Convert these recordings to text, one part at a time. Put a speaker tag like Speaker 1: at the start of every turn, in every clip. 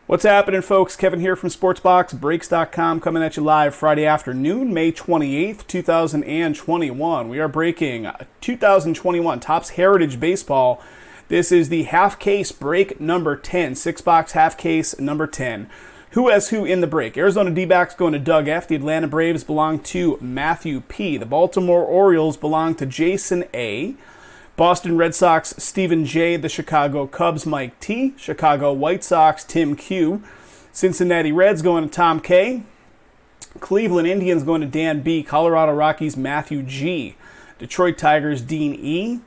Speaker 1: What's happening, folks? Kevin here from SportsBoxBreaks.com, coming at you live Friday afternoon, May 28th, 2021. We are breaking 2021 Topps Heritage Baseball. This is the half case break number 10, 6-box half case number 10. Who has who in the break? Arizona D-backs going to Doug F. The Atlanta Braves belong to Matthew P. The Baltimore Orioles belong to Jason A. Boston Red Sox, Stephen J. The Chicago Cubs, Mike T. Chicago White Sox, Tim Q. Cincinnati Reds going to Tom K. Cleveland Indians going to Dan B. Colorado Rockies, Matthew G. Detroit Tigers, Dean E.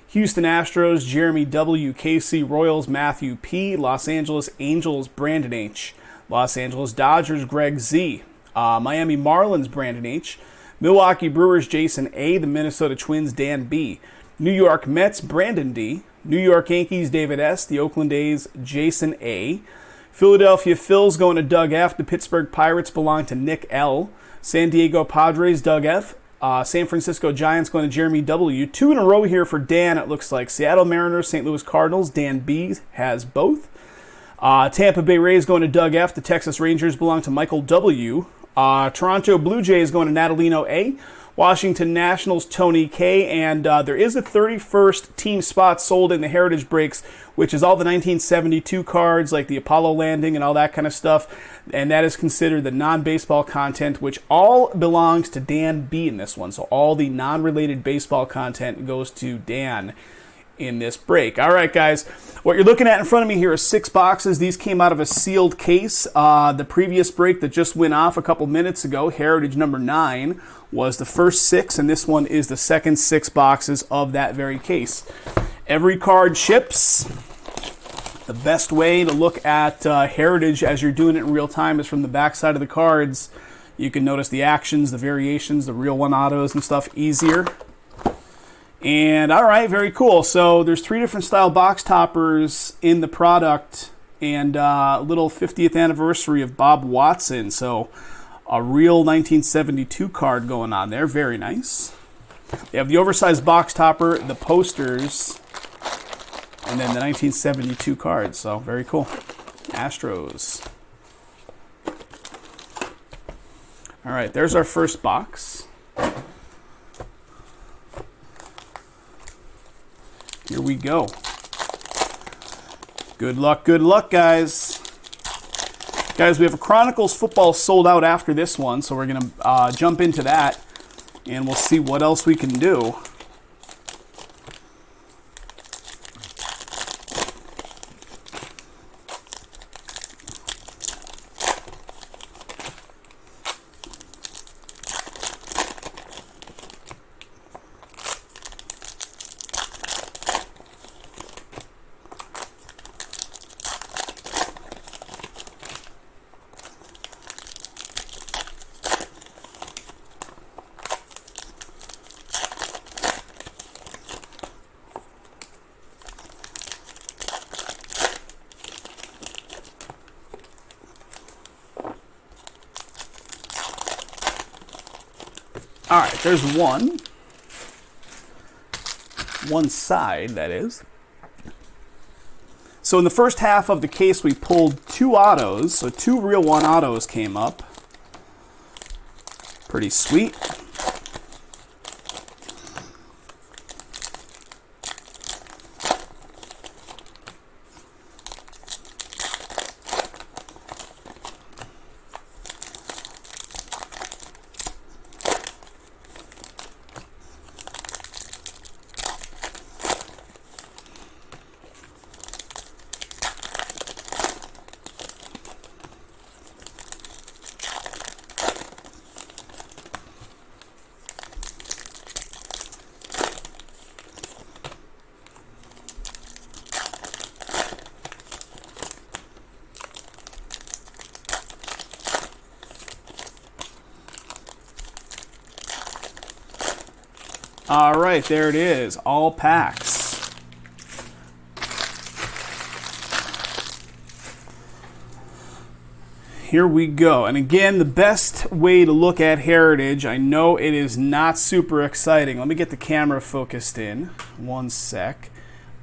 Speaker 1: Houston Astros, Jeremy W. KC Royals, Matthew P. Los Angeles Angels, Brandon H. Los Angeles Dodgers, Greg Z. Miami Marlins, Brandon H. Milwaukee Brewers, Jason A. The Minnesota Twins, Dan B. New York Mets, Brandon D. New York Yankees, David S. The Oakland A's, Jason A. Philadelphia Phils going to Doug F. The Pittsburgh Pirates belong to Nick L. San Diego Padres, Doug F. San Francisco Giants going to Jeremy W. Two in a row here for Dan, it looks like. Seattle Mariners, St. Louis Cardinals, Dan B. has both. Tampa Bay Rays going to Doug F. The Texas Rangers belong to Michael W. Toronto Blue Jays going to Natalino A. Washington Nationals, Tony K. And there is a 31st team spot sold in the Heritage Breaks, which is all the 1972 cards, like the Apollo landing and all that kind of stuff. And that is considered the non-baseball content, which all belongs to Dan B in this one. So all the non-related baseball content goes to Dan in this break. All right, guys, what you're looking at in front of me here are 6 boxes. These came out of a sealed case. The previous break that just went off a couple minutes ago, Heritage number 9, was the first 6, and this one is the second 6 boxes of that very case. Every card ships. The best way to look at Heritage as you're doing it in real time is from the back side of the cards. You can notice the actions, the variations, the real one autos and stuff easier. And all right, very cool. So there's 3 different style box toppers in the product, and a little 50th anniversary of Bob Watson. So a real 1972 card going on there. Very nice. They have the oversized box topper, the posters, and then the 1972 cards. So very cool. Astros. All right, there's our first box. Here we go. Good luck, guys. Guys, we have a Chronicles football sold out after this one, so we're going to jump into that, and we'll see what else we can do. All right, there's one side, that is. So in the first half of the case, we pulled 2 autos, so 2 real one autos came up. Pretty sweet. All right, there it is, all packs. Here we go. And again, the best way to look at Heritage, I know it is not super exciting. Let me get the camera focused in. One sec.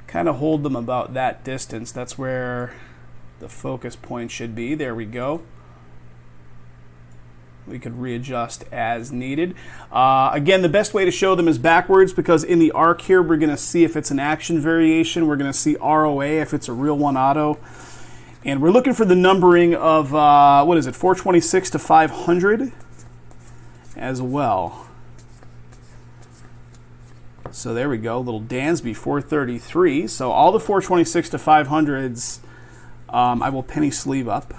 Speaker 1: Kind of hold them about that distance. That's where the focus point should be. There we go. We could readjust as needed. Again, the best way to show them is backwards, because in the arc here, we're going to see if it's an action variation. We're going to see ROA if it's a real one auto. And we're looking for the numbering of, 426 to 500 as well. So there we go, little Dansby 433. So all the 426 to 500s, I will penny sleeve up.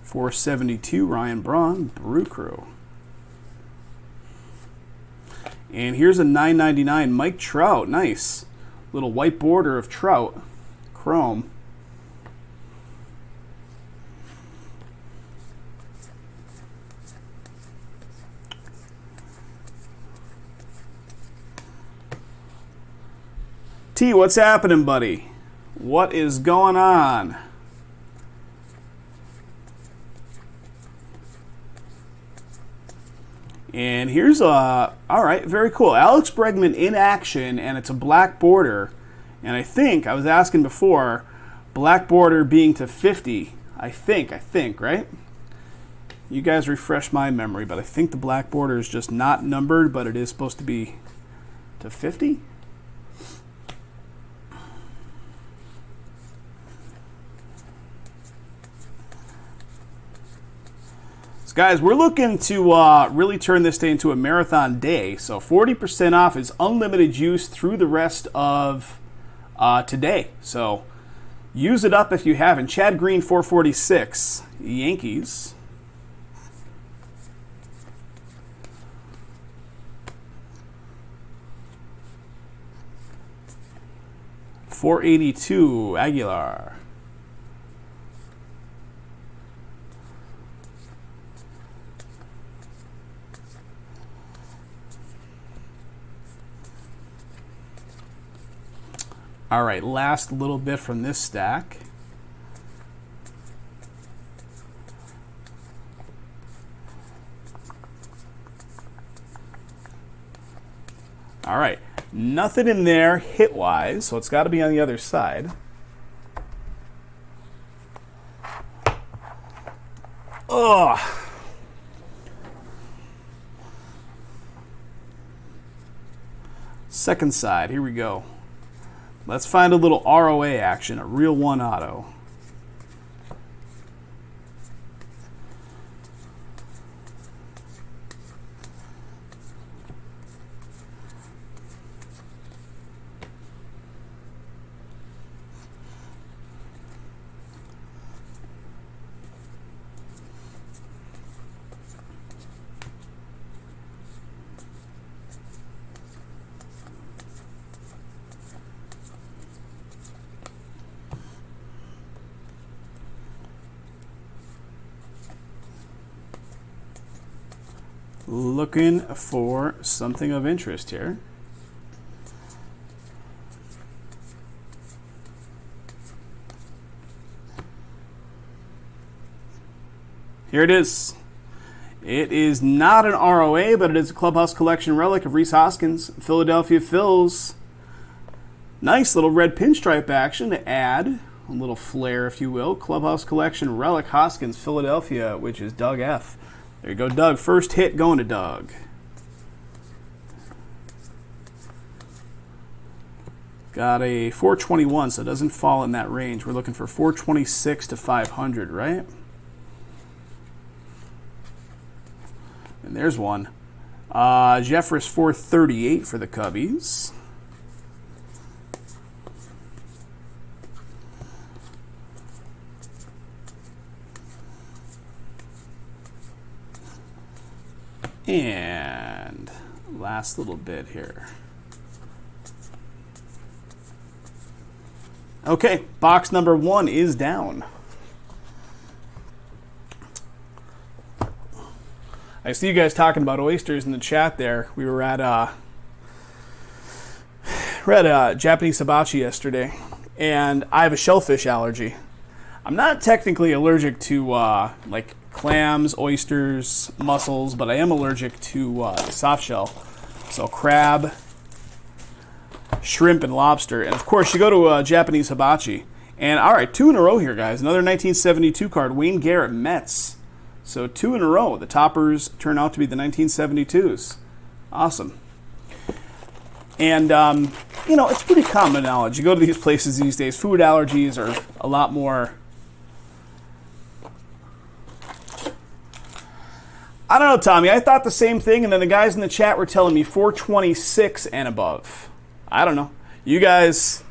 Speaker 1: .472 Ryan Braun, Brew Crew. And here's a $9.99 Mike Trout. Nice. Little white border of Trout. Chrome. T, what's happening, buddy? What is going on? And here's all right, very cool. Alex Bregman in action, and it's a black border. And I think, I was asking before, black border being to 50. I think, right? You guys refresh my memory, but I think the black border is just not numbered, but it is supposed to be to 50. So guys, we're looking to really turn this day into a marathon day. So 40% off is unlimited use through the rest of today. So use it up if you haven't. Chad Green 446, Yankees. .482 Aguilar. All right, last little bit from this stack. All right, nothing in there hit-wise, so it's got to be on the other side. Ugh. Second side, here we go. Let's find a little ROA action, a real one auto. Looking for something of interest here. Here it is. It is not an ROA, but it is a Clubhouse Collection relic of Rhys Hoskins, Philadelphia Phils. Nice little red pinstripe action to add a little flair, if you will. Clubhouse Collection relic Hoskins, Philadelphia, which is Doug F. There you go, Doug. First hit going to Doug. Got a 421, so it doesn't fall in that range. We're looking for 426 to 500, right? And there's one. Jeffress 438 for the Cubbies. And last little bit here. Okay, box number 1 is down. I see you guys talking about oysters in the chat there. We were at Japanese hibachi yesterday, and I have a shellfish allergy. I'm not technically allergic to like clams, oysters, mussels, but I am allergic to soft shell. So crab, shrimp and lobster. And of course, you go to Japanese hibachi. And all right, 2 in a row here, guys. Another 1972 card, Wayne Garrett, Mets. So 2 in a row. The toppers turn out to be the 1972s. Awesome. And, it's pretty common knowledge. You go to these places these days, food allergies are a lot more... I don't know, Tommy. I thought the same thing, and then the guys in the chat were telling me 426 and above. I don't know. You guys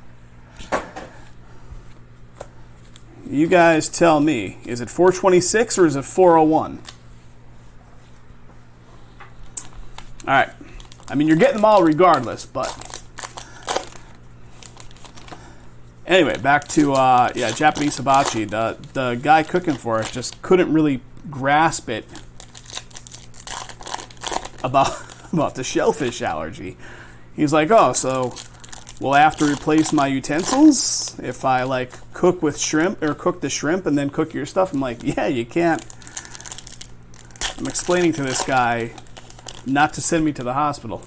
Speaker 1: tell me. Is it 426 or is it 401? All right. I mean, you're getting them all regardless, but... Anyway, back to, Japanese hibachi. The guy cooking for us just couldn't really grasp it about the shellfish allergy. He's like, oh, so will I have to replace my utensils if I cook with shrimp or cook the shrimp and then cook your stuff? I'm like, yeah, you can't. I'm explaining to this guy not to send me to the hospital.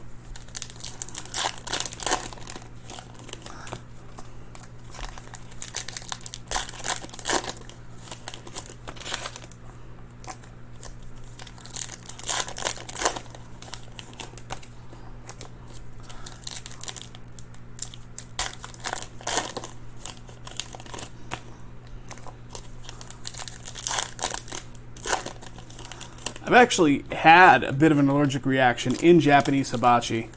Speaker 1: I've actually had a bit of an allergic reaction in Japanese hibachi.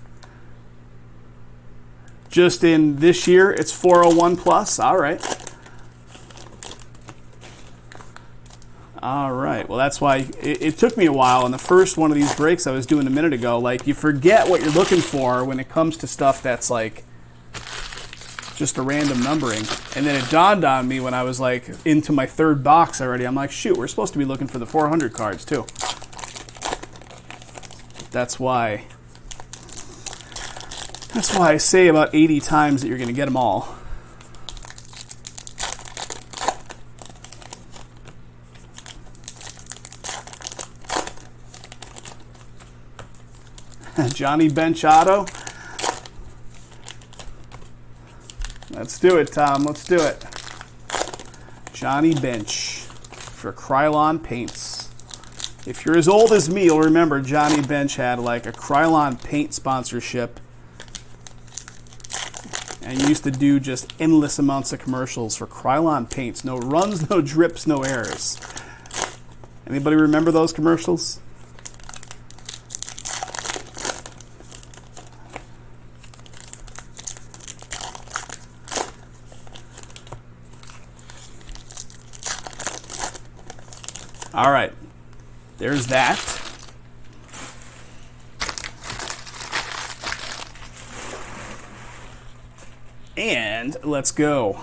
Speaker 1: Just in this year, it's 401 plus. All right. All right. Well, that's why it took me a while. In the first one of these breaks I was doing a minute ago, you forget what you're looking for when it comes to stuff that's just a random numbering. And then it dawned on me when I was into my 3rd box already. I'm like, shoot, we're supposed to be looking for the 400 cards too. That's why I say about 80 times that you're going to get them all. Johnny Bench Auto. Let's do it, Tom. Let's do it. Johnny Bench for Krylon Paints. If you're as old as me, you'll remember Johnny Bench had a Krylon paint sponsorship and used to do just endless amounts of commercials for Krylon paints. No runs, no drips, no errors. Anybody remember those commercials? All right. There's that. And let's go.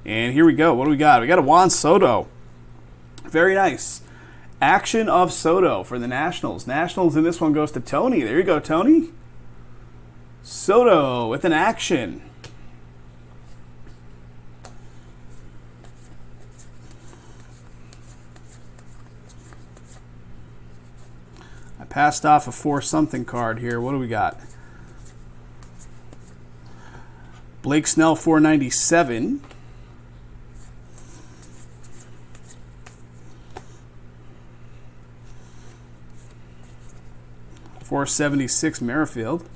Speaker 1: And here we go. What do we got? We got a Juan Soto. Very nice. Action of Soto for the Nationals. Nationals, and this one goes to Tony. There you go, Tony. Soto with an action. I passed off a 4-something card here. What do we got? Blake Snell, 497. .476 Merrifield.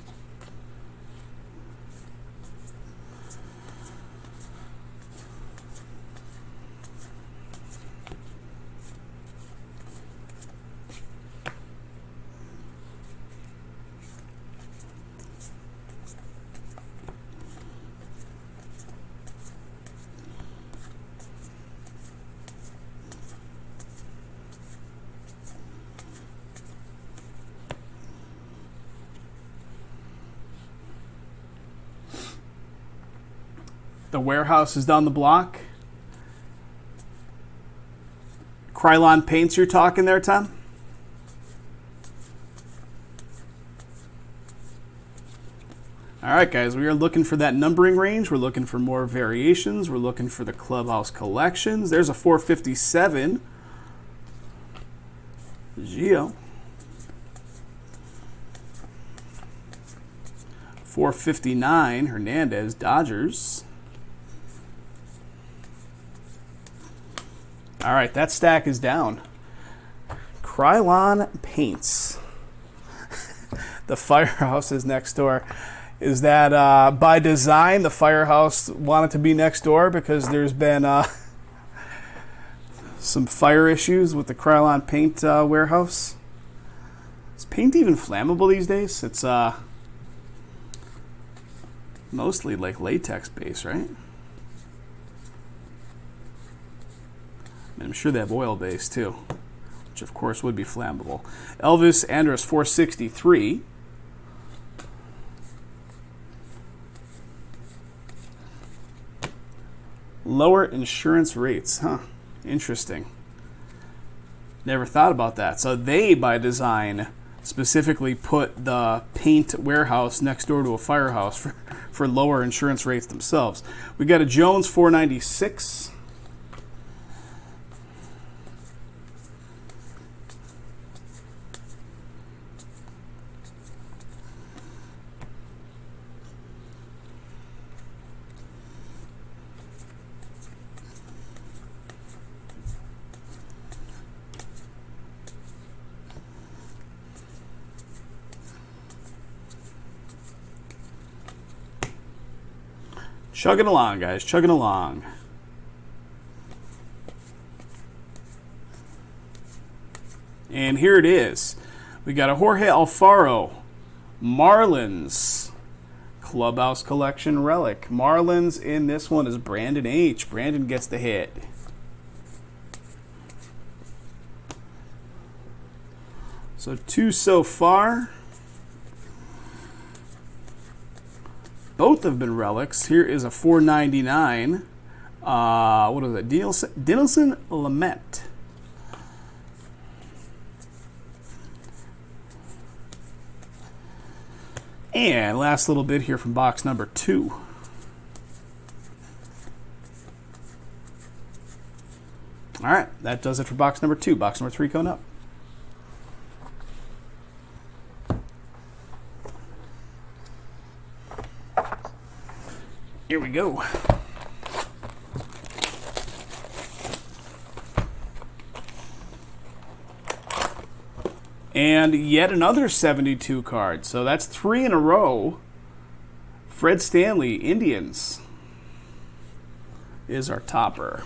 Speaker 1: The warehouse is down the block. Krylon Paints you're talking there, Tom? All right, guys, we are looking for that numbering range. We're looking for more variations. We're looking for the clubhouse collections. There's a 457. Gio. 459, Hernandez, Dodgers. All right, that stack is down. Krylon Paints. The Firehouse is next door. Is that by design? The Firehouse wanted to be next door because there's been some fire issues with the Krylon Paint warehouse. Is paint even flammable these days? It's mostly like latex base, right? And I'm sure they have oil base too, which of course would be flammable. Elvis Andrus 463. Lower insurance rates, huh? Interesting. Never thought about that. So they, by design, specifically put the paint warehouse next door to a firehouse for lower insurance rates themselves. We got a Jones 496. Chugging along, guys. Chugging along. And here it is. We got a Jorge Alfaro Marlins Clubhouse Collection relic. Marlins in this one is Brandon H. Brandon gets the hit. So 2 so far. Both have been relics. Here is a 499. What is it? Dinelson Lamet. And last little bit here from box number 2. All right, that does it for box number 2. Box number 3 coming up. Here we go. And yet another 72 card. So that's 3 in a row. Fred Stanley, Indians, is our topper.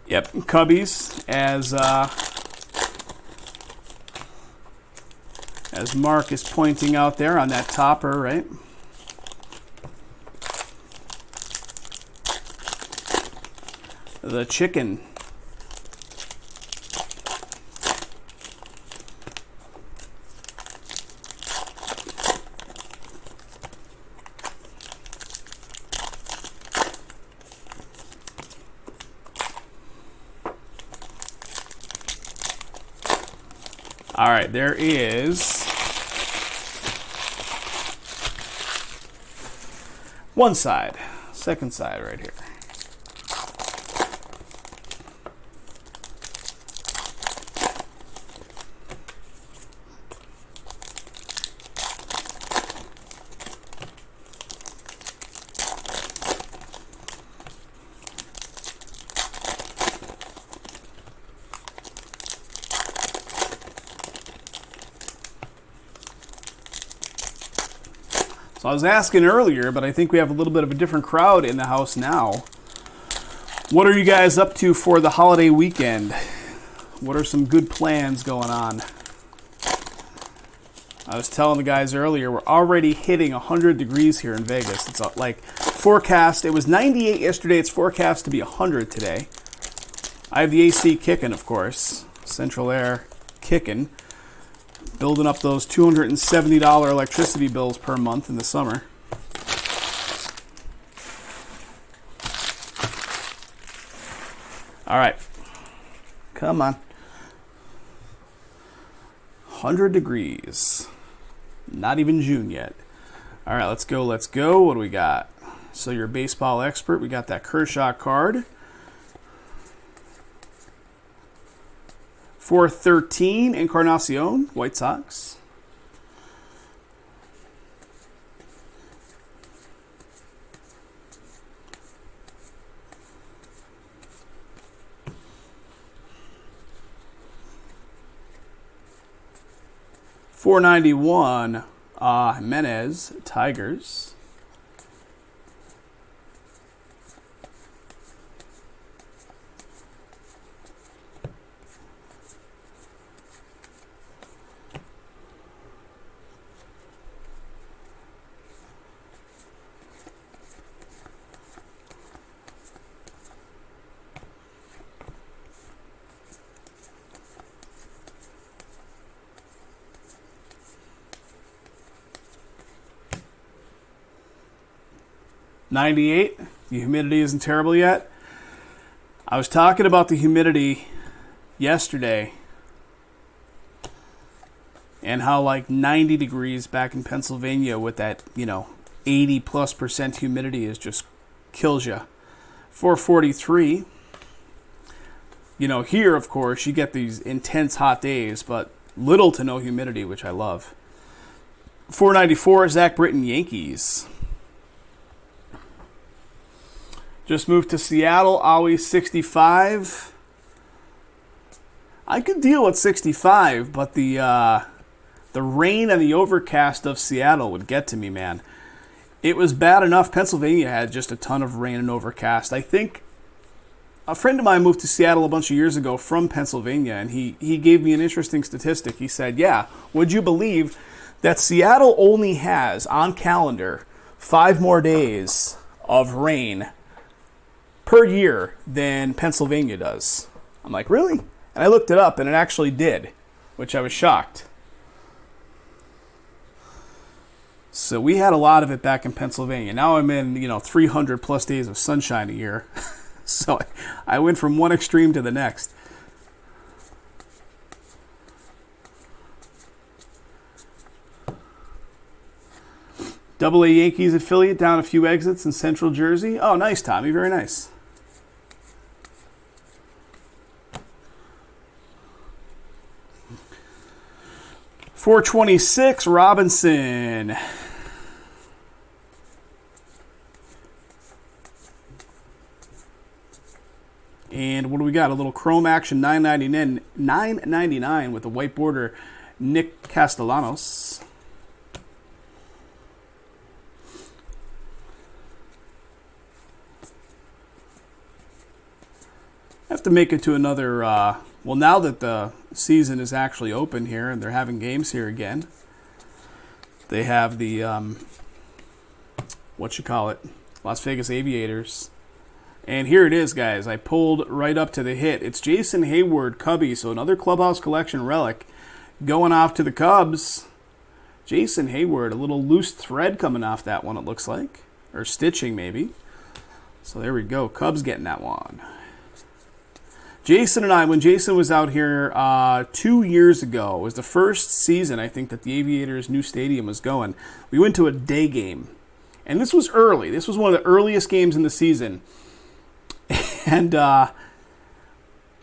Speaker 1: Yep, Cubbies, as Mark is pointing out there on that topper, right? The chicken. All right, there is one side, second side right here. So I was asking earlier, but I think we have a little bit of a different crowd in the house now. What are you guys up to for the holiday weekend? What are some good plans going on? I was telling the guys earlier, we're already hitting 100 degrees here in Vegas. It's like forecast. It was 98 yesterday. It's forecast to be 100 today. I have the AC kicking, of course. Central air kicking. Building up those $270 electricity bills per month in the summer. All right. Come on. 100 degrees. Not even June yet. All right, let's go. What do we got? So you're a baseball expert. We got that Kershaw card. 413, Encarnacion, White Sox. $491, Jimenez, Tigers. $98. The humidity isn't terrible yet. I was talking about the humidity yesterday and how like 90 degrees back in Pennsylvania with that, 80+% humidity is just kills you. 443. Here, of course, you get these intense hot days, but little to no humidity, which I love. 494, Zach Britton, Yankees. Just moved to Seattle, always 65. I could deal with 65, but the rain and the overcast of Seattle would get to me, man. It was bad enough. Pennsylvania had just a ton of rain and overcast. I think a friend of mine moved to Seattle a bunch of years ago from Pennsylvania, and he gave me an interesting statistic. He said, yeah, would you believe that Seattle only has, on calendar, 5 more days of rain per year than Pennsylvania does? I'm like, really? And I looked it up, and it actually did, which I was shocked. So we had a lot of it back in Pennsylvania. Now I'm in, 300 plus days of sunshine a year. So I went from one extreme to the next. AA Yankees affiliate down a few exits in Central Jersey. Oh, nice, Tommy. Very nice. $426, Robinson. And what do we got? A little chrome action, $9.99 with a white border, Nick Castellanos. I have to make it to another, well, now that the season is actually open here and they're having games here again, they have the, Las Vegas Aviators. And here it is, guys. I pulled right up to the hit. It's Jason Hayward, Cubby, so another Clubhouse Collection relic going off to the Cubs. Jason Hayward, a little loose thread coming off that one, it looks like. Or stitching, maybe. So there we go. Cubs getting that one. Jason and I, when Jason was out here 2 years ago, it was the first season, I think, that the Aviators' new stadium was going. We went to a day game. And this was early. This was one of the earliest games in the season. And I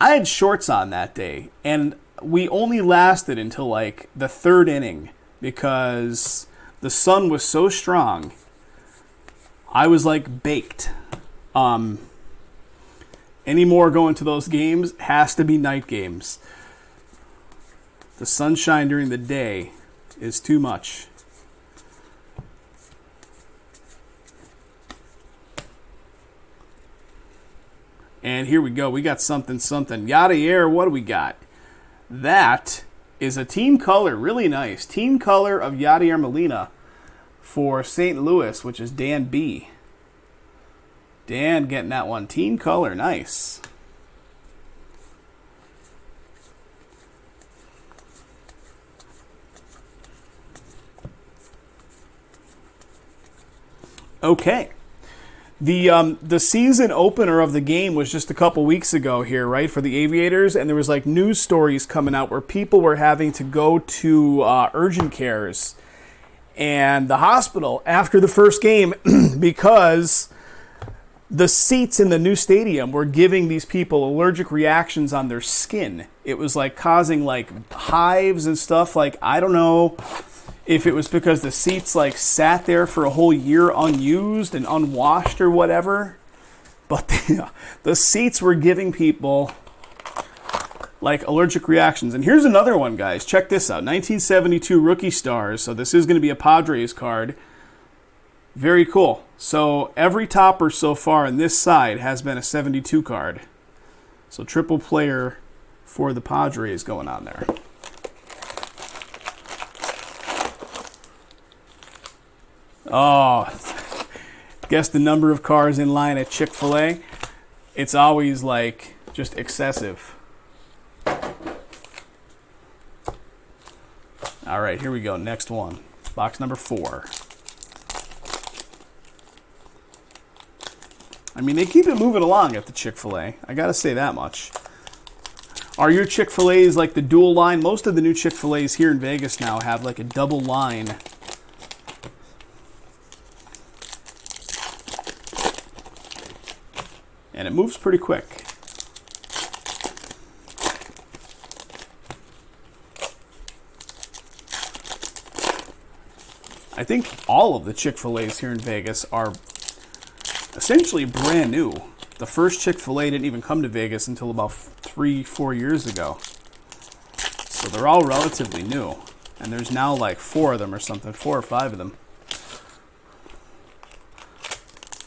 Speaker 1: had shorts on that day. And we only lasted until, like, the third inning because the sun was so strong. I was, like, baked. Any more going to those games has to be night games. The sunshine during the day is too much. And here we go. We got something. Yadier, what do we got? That is a team color. Really nice. Team color of Yadier Molina for St. Louis, which is Dan B. Dan getting that one. Team color. Nice. Okay. The season opener of the game was just a couple weeks ago here, right, for the Aviators, and there was like news stories coming out where people were having to go to urgent cares and the hospital after the first game because the seats in the new stadium were giving these people allergic reactions on their skin. It was like causing like hives and stuff. Like, I don't know if it was because the seats like sat there for a whole year unused and unwashed or whatever, but the seats were giving people like allergic reactions. And here's another one, guys. Check this out. 1972 Rookie Stars. So this is going to be a Padres card. Very cool. So every topper so far on this side has been a 72 card. So triple player for the Padres going on there. Oh, guess the number of cars in line at Chick-fil-A, it's always like just excessive. All right, here we go. Next one. Box number 4. I mean, they keep it moving along at the Chick-fil-A. I got to say that much. Are your Chick-fil-A's like the dual line? Most of the new Chick-fil-A's here in Vegas now have like a double line. And it moves pretty quick. I think all of the Chick-fil-A's here in Vegas are essentially brand new. The first Chick-fil-A didn't even come to Vegas until about 3-4 years ago. So they're all relatively new. And there's now like 4 of them or something, 4 or 5 of them.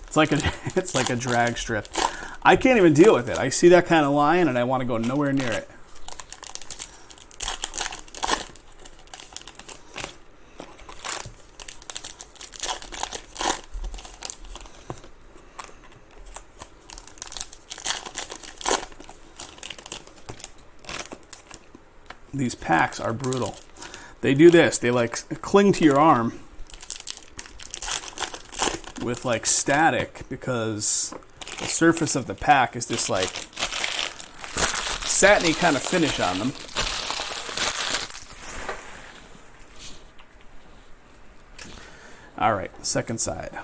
Speaker 1: It's like a drag strip. I can't even deal with it. I see that kind of line and I want to go nowhere near it. These packs are brutal. They do this. They like cling to your arm with like static because the surface of the pack is this like satiny kind of finish on them. All right, second side.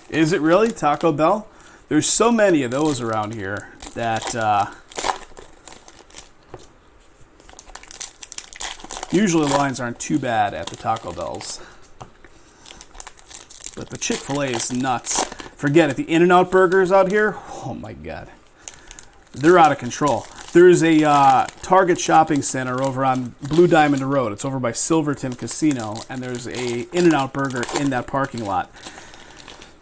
Speaker 1: Is it really Taco Bell? There's so many of those around here that usually the lines aren't too bad at the Taco Bells. But the Chick-fil-A is nuts. Forget it. The In-N-Out burgers out here, oh my God. They're out of control. There's a Target shopping center over on Blue Diamond Road. It's over by Silverton Casino. And there's a In-N-Out burger in that parking lot.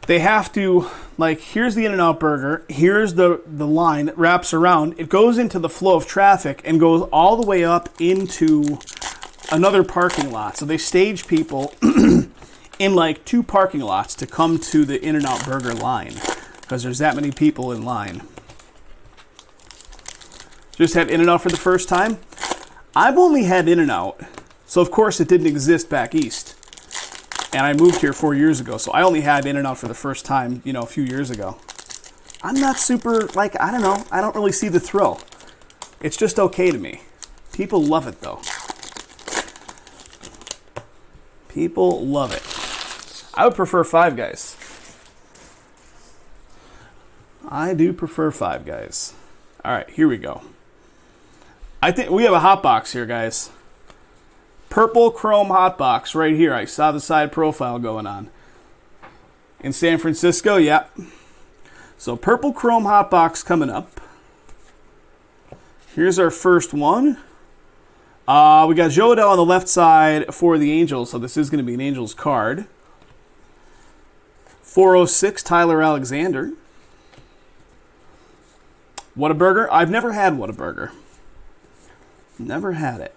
Speaker 1: They have to, like, here's the In-N-Out burger. Here's the line that wraps around. It goes into the flow of traffic and goes all the way up into another parking lot. So they stage people in like 2 parking lots to come to the In-N-Out burger line because there's that many people in line. Just had In-N-Out for the first time. I've only had In-N-Out, so of course it didn't exist back east. And I moved here 4 years ago, so I only had In-N-Out for the first time, a few years ago. I'm not super, like, I don't know. I don't really see the thrill. It's just okay to me. People love it, though. People love it. I would prefer Five Guys. I do prefer Five Guys. All right, here we go. I think we have a hot box here, guys. Purple chrome hot box right here. I saw the side profile going on. In San Francisco, yep. So purple chrome hot box coming up. Here's our first one. We got Joe Adell on the left side for the Angels, so this is going to be an Angels card. 406, Tyler Alexander. Whataburger. I've never had Whataburger. Never had it.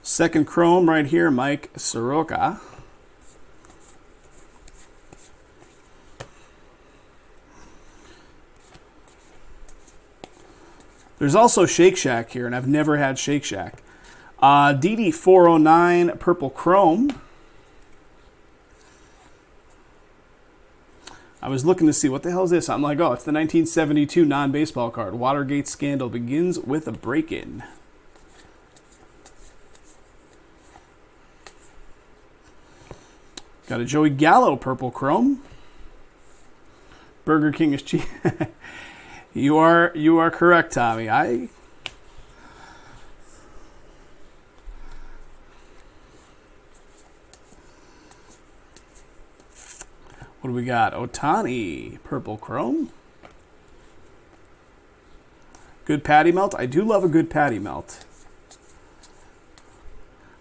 Speaker 1: Second chrome right here, Mike Soroka. There's also Shake Shack here, and I've never had Shake Shack. DD409, purple chrome. I was looking to see, what the hell is this? I'm like, oh, it's the 1972 non-baseball card. Watergate scandal begins with a break-in. Got a Joey Gallo purple chrome. Burger King is cheap. You are correct, Tommy. What do we got? Otani, purple chrome. Good patty melt. I do love a good patty melt.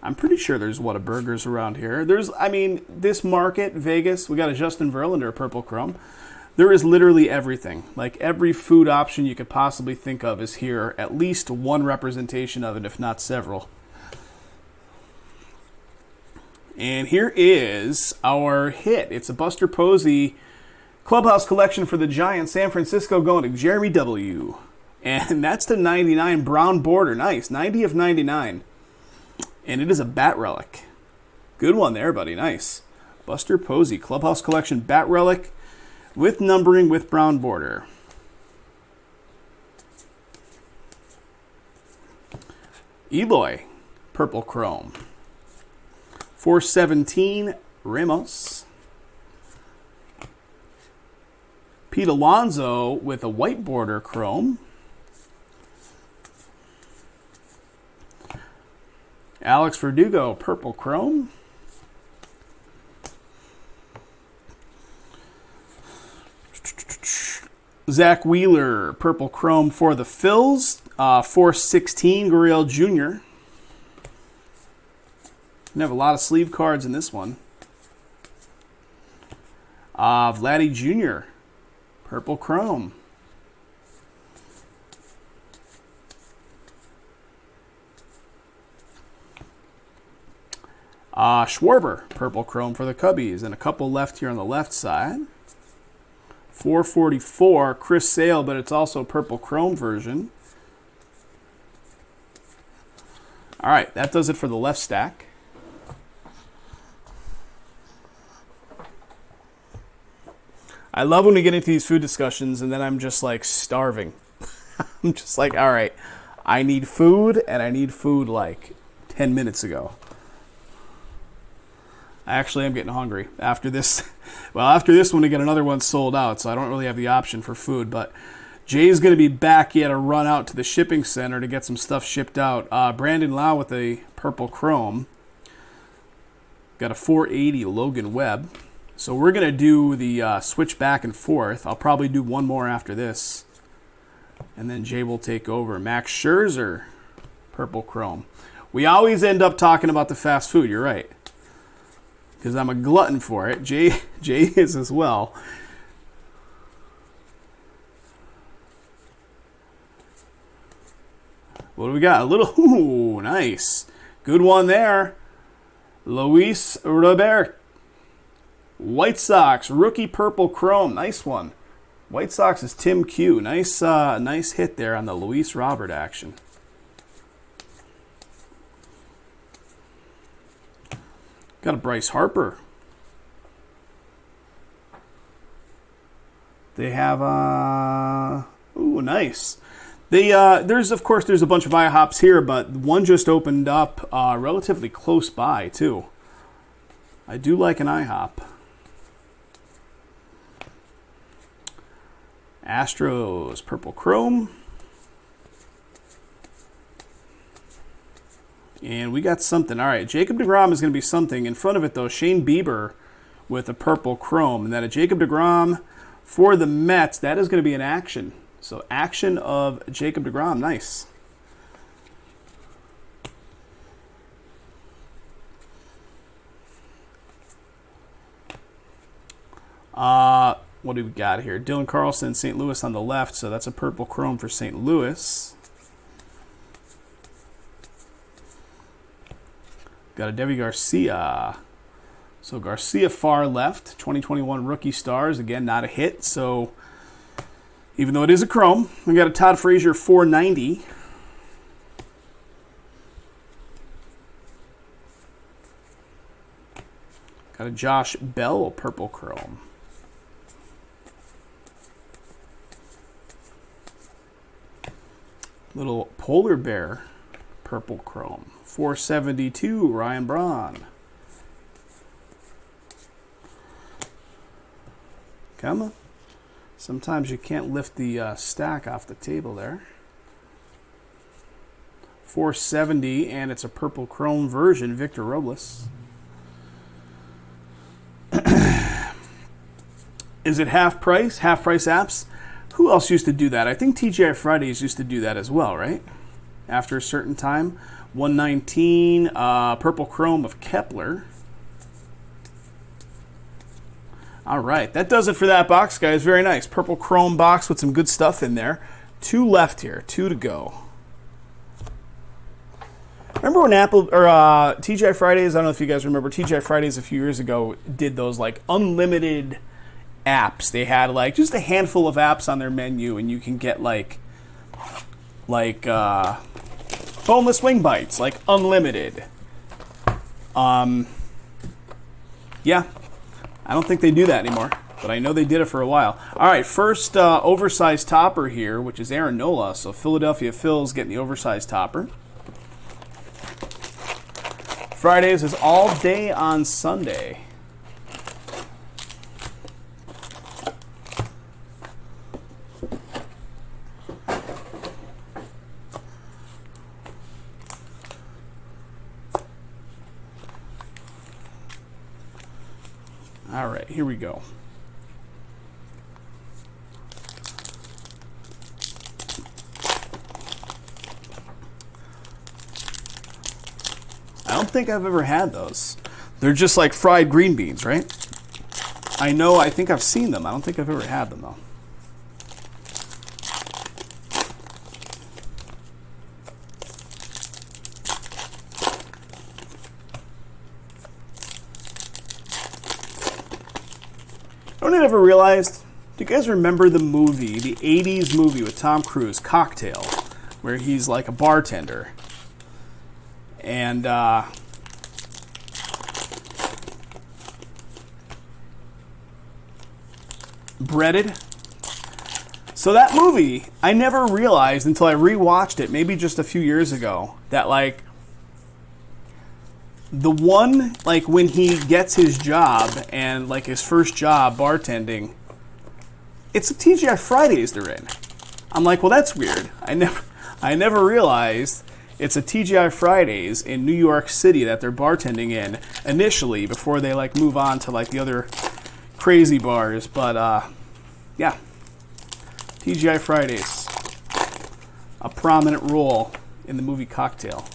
Speaker 1: I'm pretty sure there's Whataburgers around here. This market, Vegas, we got a Justin Verlander purple chrome. There is literally everything. Like every food option you could possibly think of is here. At least one representation of it, if not several. And here is our hit. It's a Buster Posey Clubhouse collection for the Giants. San Francisco going to Jeremy W. And that's the 99 brown border. Nice. 90 of 99. And it is a bat relic. Good one there, buddy. Nice. Buster Posey Clubhouse collection bat relic with numbering with brown border. Eloy, purple chrome. 417, Ramos. Pete Alonso with a white border chrome. Alex Verdugo, purple chrome. Zach Wheeler, purple chrome for the Phils. 416, Gurriel Jr. We have a lot of sleeve cards in this one. Vladdy Jr., purple chrome. Schwarber, purple chrome for the Cubbies. And a couple left here on the left side. 444, Chris Sale, but it's also purple chrome version. All right, that does it for the left stack. I love when we get into these food discussions and then I'm just like starving. I'm just like, all right, I need food, and I need food like 10 minutes ago. I actually am getting hungry after this. Well, after this one, we get another one sold out, so I don't really have the option for food. But Jay's going to be back. He had to run out to the shipping center to get some stuff shipped out. Brandon Lau with a purple chrome. Got a 480 Logan Webb. So we're going to do the switch back and forth. I'll probably do one more after this. And then Jay will take over. Max Scherzer, purple chrome. We always end up talking about the fast food. You're right. Because I'm a glutton for it. Jay is as well. What do we got? A little, ooh, nice. Good one there. Luis Robert. White Sox, rookie purple chrome. Nice one. White Sox is Tim Q. Nice hit there on the Luis Robert action. Got a Bryce Harper. They have ooh, nice. There's a bunch of IHOPs here, but one just opened up relatively close by too. I do like an IHOP. Astros, purple chrome. And we got something. All right, Jacob deGrom is going to be something. In front of it, though, Shane Bieber with a purple chrome. And then a Jacob deGrom for the Mets. That is going to be an action. So action of Jacob deGrom. Nice. What do we got here? Dylan Carlson, St. Louis on the left, so that's a purple chrome for St. Louis. Got a Debbie Garcia. So Garcia far left, 2021 Rookie Stars. Again, not a hit, so even though it is a chrome, we got a Todd Frazier 490. Got a Josh Bell purple chrome. Little polar bear purple chrome. 472 Ryan Braun. Come on. Sometimes you can't lift the stack off the table there. 470, and it's a purple chrome version, Victor Robles. Is it half price? Half price apps? Who else used to do that? I think TGI Fridays used to do that as well, right? After a certain time. 119, purple chrome of Kepler. All right, that does it for that box, guys. Very nice. Purple chrome box with some good stuff in there. 2 left here, 2 to go. Remember when TGI Fridays, I don't know if you guys remember, TGI Fridays a few years ago did those like unlimited apps. They had like just a handful of apps on their menu, and you can get like boneless wing bites, like unlimited. Yeah. I don't think they do that anymore, but I know they did it for a while. All right, first oversized topper here, which is Aaron Nola. So Philadelphia Phil's getting the oversized topper. Fridays is all day on Sunday. All right, here we go. I don't think I've ever had those. They're just like fried green beans, right? I think I've seen them. I don't think I've ever had them, though. I don't ever realized, do you guys remember the movie, the 80s movie with Tom Cruise, Cocktail, where he's like a bartender? And breaded. So that movie, I never realized until I rewatched it, maybe just a few years ago, that like the one, like when he gets his job and like his first job bartending, it's a TGI Fridays they're in. I'm like, well, that's weird. I never realized it's a TGI Fridays in New York City that they're bartending in initially before they like move on to like the other crazy bars. But yeah, TGI Fridays, a prominent role in the movie Cocktail.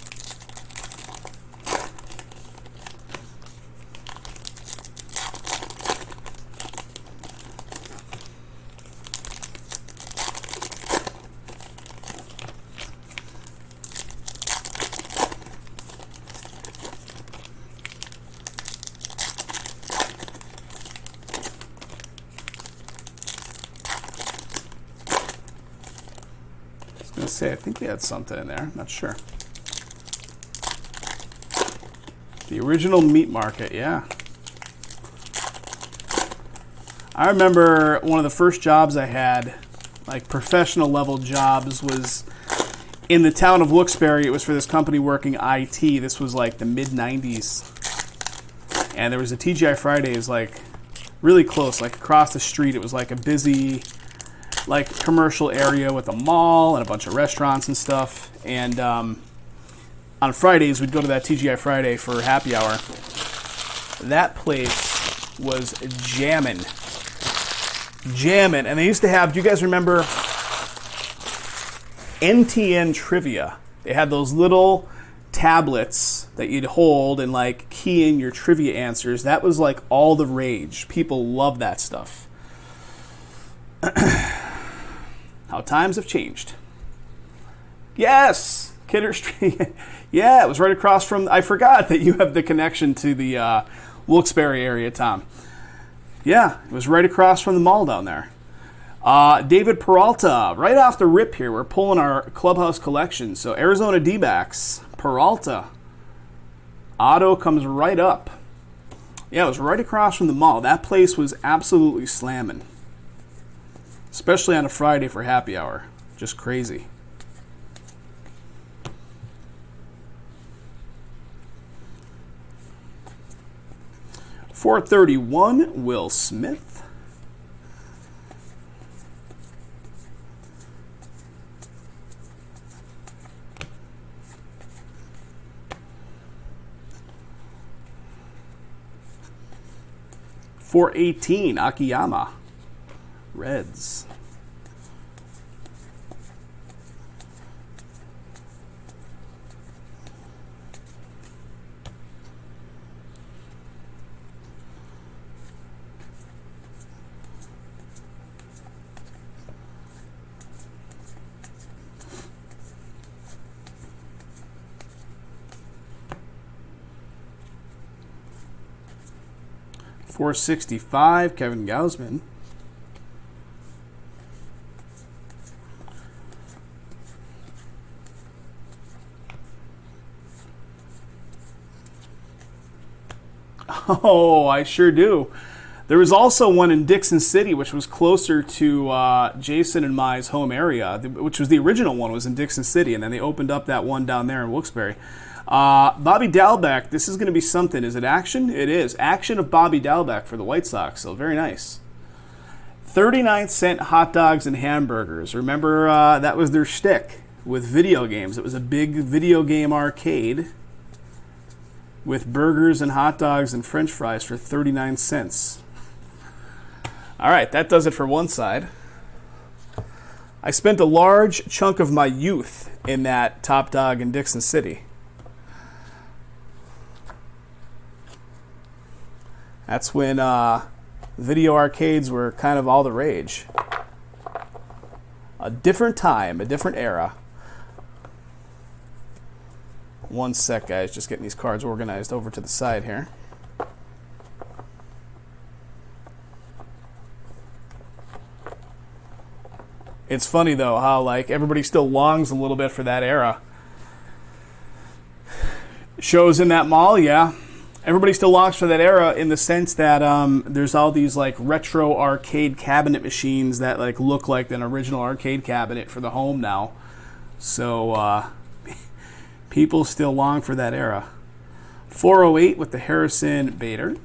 Speaker 1: I think we had something in there. I'm not sure. The original meat market, yeah. I remember one of the first jobs I had, like professional level jobs, was in the town of Wilkes-Barre. It was for this company working IT. This was like the mid-90s. And there was a TGI Fridays like really close, like across the street. It was like a busy like commercial area with a mall and a bunch of restaurants and stuff. And on Fridays, we'd go to that TGI Friday for happy hour. That place was jamming. And they used to have, do you guys remember NTN Trivia? They had those little tablets that you'd hold and like key in your trivia answers. That was like all the rage. People love that stuff. How times have changed. Yes, Kidder Street. Yeah, it was right across from. I forgot that you have the connection to the Wilkes-Barre area, Tom. Yeah, it was right across from the mall down there. David Peralta, right off the rip here. We're pulling our clubhouse collection. So Arizona D-backs, Peralta. Auto comes right up. Yeah, it was right across from the mall. That place was absolutely slamming. Especially on a Friday for happy hour. Just crazy. .431, Will Smith. .418, Akiyama, Reds. .465, Kevin Gausman. Oh, I sure do. There was also one in Dixon City, which was closer to Jason and my home area, which was the original one, was in Dixon City, and then they opened up that one down there in Wilkes-Barre. Bobby Dalbec, this is going to be something. Is it action? It is. Action of Bobby Dalbec for the White Sox, so very nice. 39-cent hot dogs and hamburgers. Remember, that was their shtick with video games. It was a big video game arcade with burgers and hot dogs and french fries for 39 cents. All right, that does it for one side. I spent a large chunk of my youth in that Top Dog in Dixon City. That's when video arcades were kind of all the rage. A different time, a different era. One sec, guys. Just getting these cards organized over to the side here. It's funny, though, how like everybody still longs a little bit for that era. Shows in that mall, yeah. Everybody still longs for that era in the sense that there's all these like retro arcade cabinet machines that like look like an original arcade cabinet for the home now. So people still long for that era. 408 with the Harrison Bader.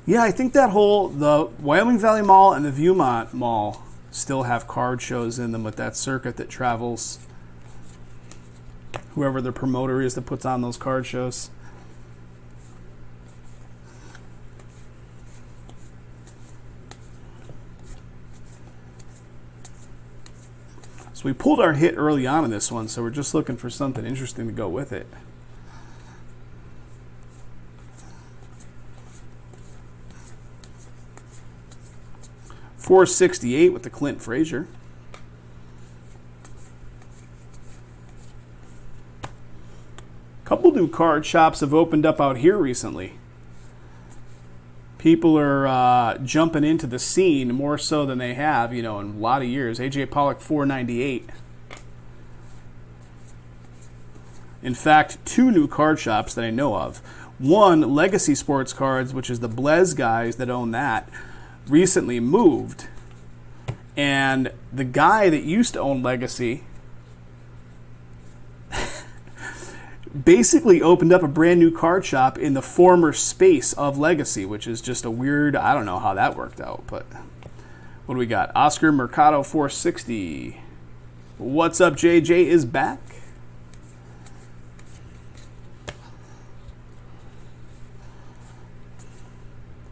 Speaker 1: Yeah, I think that the Wyoming Valley Mall and the Viewmont Mall still have card shows in them with that circuit that travels. Whoever the promoter is that puts on those card shows. So we pulled our hit early on in this one, so we're just looking for something interesting to go with it. .468 with the Clint Frazier. Couple new card shops have opened up out here recently. People are jumping into the scene more so than they have, in a lot of years. AJ Pollock, $4.98. In fact, two new card shops that I know of. One, Legacy Sports Cards, which is the Blez guys that own that, recently moved. And the guy that used to own Legacy basically opened up a brand new card shop in the former space of Legacy, which is just a weird, I don't know how that worked out, but what do we got? Oscar Mercado 460. What's up, JJ is back.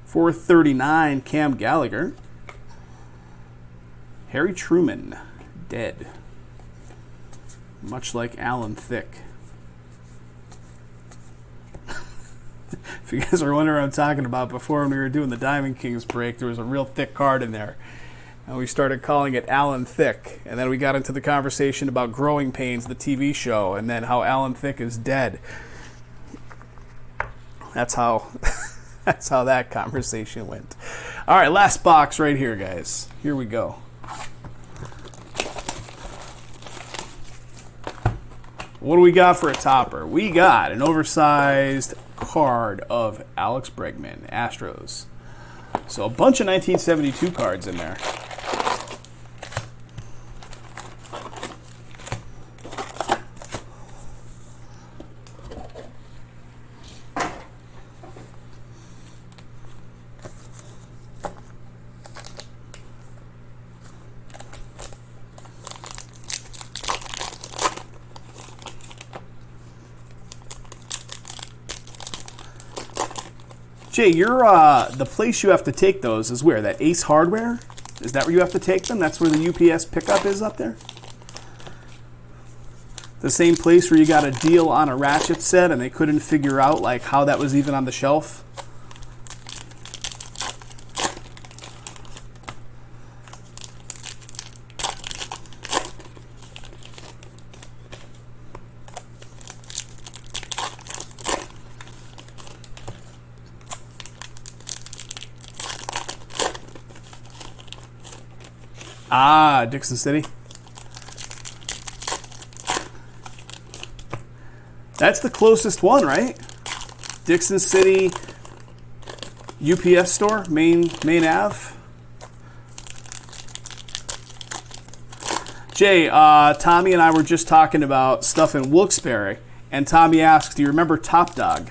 Speaker 1: .439 Cam Gallagher. Harry Truman, dead. Much like Alan Thicke. If you guys are wondering what I'm talking about, before when we were doing the Diamond Kings break, there was a real thick card in there. And we started calling it Alan Thicke. And then we got into the conversation about Growing Pains, the TV show, and then how Alan Thicke is dead. That's how that's how that conversation went. All right, last box right here, guys. Here we go. What do we got for a topper? We got an oversized card of Alex Bregman, Astros. So a bunch of 1972 cards in there. Jay, you're the place you have to take those is where? That Ace Hardware? Is that where you have to take them? That's where the UPS pickup is up there? The same place where you got a deal on a ratchet set and they couldn't figure out like how that was even on the shelf? Ah, Dixon City. That's the closest one, right? Dixon City UPS store, Main Ave. Jay, Tommy and I were just talking about stuff in Wilkes-Barre, and Tommy asked, do you remember Top Dog?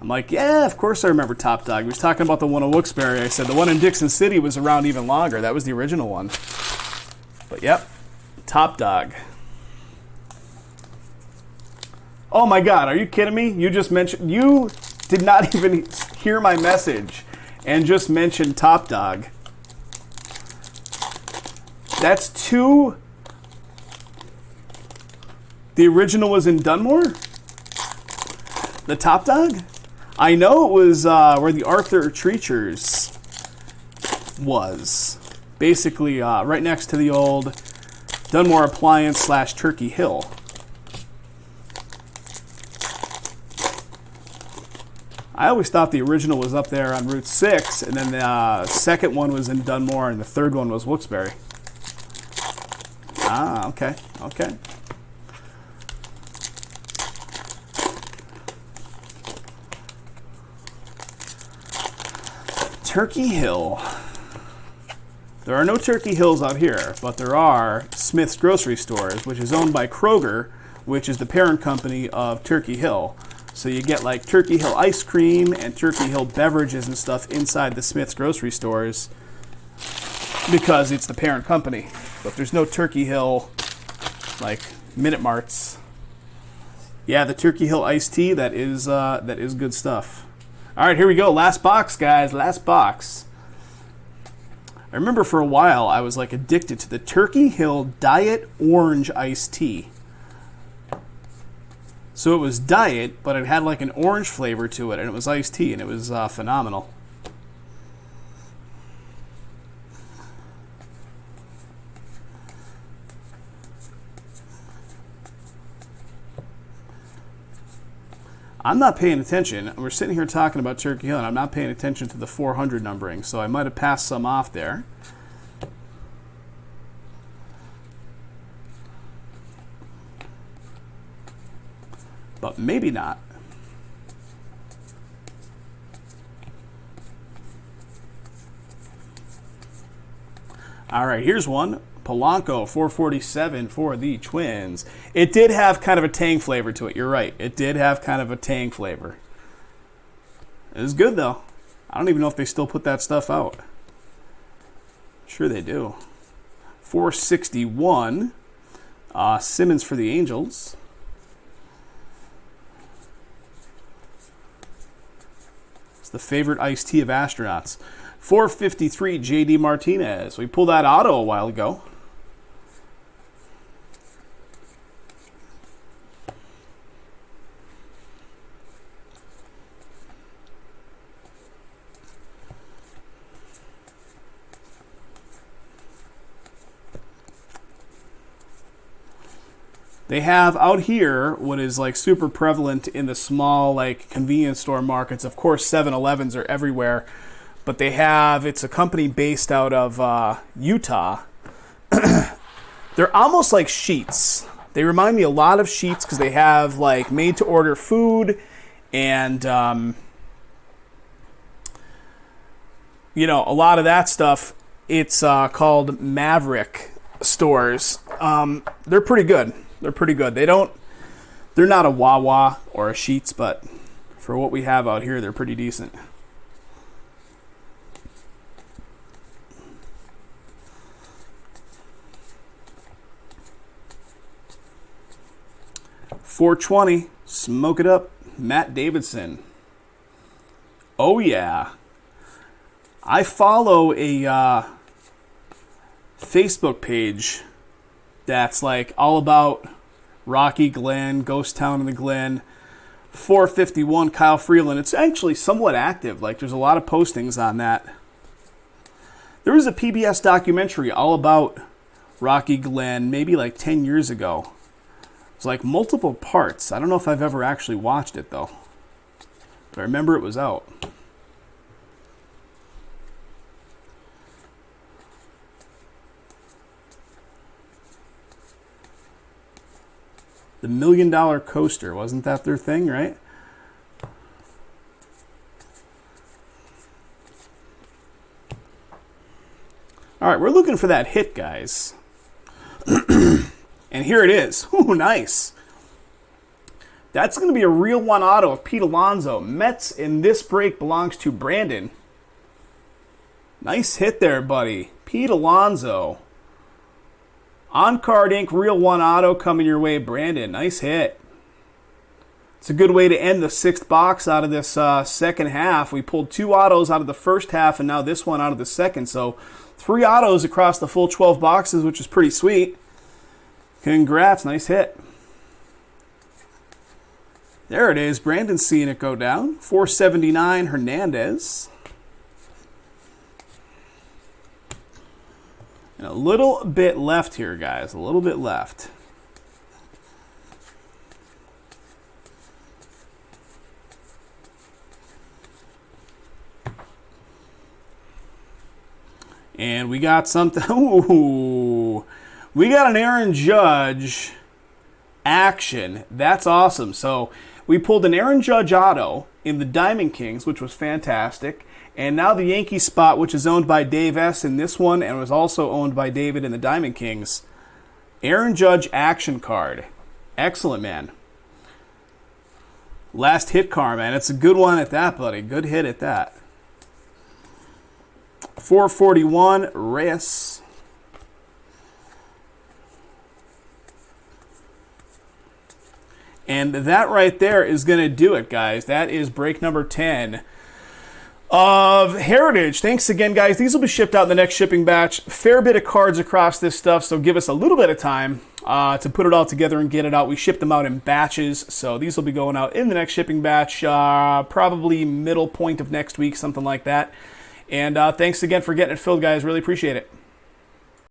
Speaker 1: I'm like, yeah, of course I remember Top Dog. He was talking about the one in Wilkes-Barre. I said the one in Dixon City was around even longer. That was the original one. But yep, Top Dog. Oh my God, are you kidding me? You just mentioned, you did not even hear my message and just mentioned Top Dog. That's two. The original was in Dunmore? The Top Dog? I know it was where the Arthur Treachers was. Basically right next to the old Dunmore Appliance / Turkey Hill. I always thought the original was up there on Route 6, and then the second one was in Dunmore, and the third one was Wilkes-Barre. Ah, okay, okay. Turkey Hill. There are no Turkey Hills out here, but there are Smith's Grocery Stores, which is owned by Kroger, which is the parent company of Turkey Hill. So you get like Turkey Hill ice cream and Turkey Hill beverages and stuff inside the Smith's Grocery Stores because it's the parent company. But there's no Turkey Hill like Minute Marts. Yeah, the Turkey Hill iced tea, that is good stuff. All right, here we go. Last box, guys. Last box. I remember for a while I was like addicted to the Turkey Hill Diet Orange Iced Tea. So it was diet, but it had like an orange flavor to it, and it was iced tea, and it was phenomenal. I'm not paying attention. We're sitting here talking about Turkey Hill, and I'm not paying attention to the 400 numbering, so I might have passed some off there. But maybe not. All right, here's one. Polanco, 447 for the Twins. It did have kind of a tang flavor to it. You're right. It did have kind of a tang flavor. It was good, though. I don't even know if they still put that stuff out. Sure they do. 461. Simmons for the Angels. It's the favorite iced tea of astronauts. 453, J.D. Martinez. We pulled that auto a while ago. They have out here what is like super prevalent in the small like convenience store markets. Of course, 7-Elevens are everywhere, but it's a company based out of Utah. They're almost like Sheets. They remind me a lot of Sheets because they have like made-to-order food and a lot of that stuff. It's called Maverick stores. They're pretty good. They're pretty good. They're not a Wawa or a Sheets, but for what we have out here, they're pretty decent. $4.20, smoke it up, Matt Davidson. Oh yeah. I follow a Facebook page that's like all about Rocky Glen, Ghost Town in the Glen. 451 Kyle Freeland. It's actually somewhat active. Like there's a lot of postings on that. There was a PBS documentary all about Rocky Glen maybe like 10 years ago. It's like multiple parts. I don't know if I've ever actually watched it though. But I remember it was out. The $1 Million Coaster, wasn't that their thing, right? All right, we're looking for that hit, guys. And here it is. Ooh, nice. That's going to be a real one auto of Pete Alonso. Mets in this break belongs to Brandon. Nice hit there, buddy. Pete Alonso. On-card ink, real one auto coming your way, Brandon. Nice hit. It's a good way to end the sixth box out of this second half. We pulled 2 autos out of the first half and now this one out of the second. So 3 autos across the full 12 boxes, which is pretty sweet. Congrats. Nice hit. There it is. Brandon's seeing it go down. 479 Hernandez. And a little bit left here, guys. A little bit left. And we got something. Ooh. We got an Aaron Judge action. That's awesome. So we pulled an Aaron Judge auto in the Diamond Kings, which was fantastic. And now the Yankee spot, which is owned by Dave S. in this one and was also owned by David in the Diamond Kings. Aaron Judge action card. Excellent, man. Last hit car, man. It's a good one at that, buddy. Good hit at that. 441 Reyes. And that right there is going to do it, guys. That is break number 10 of Heritage. Thanks again, guys. These will be shipped out in the next shipping batch. Fair bit of cards across this stuff, so give us a little bit of time to put it all together and get it out. We ship them out in batches, so these will be going out in the next shipping batch, probably middle point of next week, something like that. And thanks again for getting it filled, guys. Really appreciate it.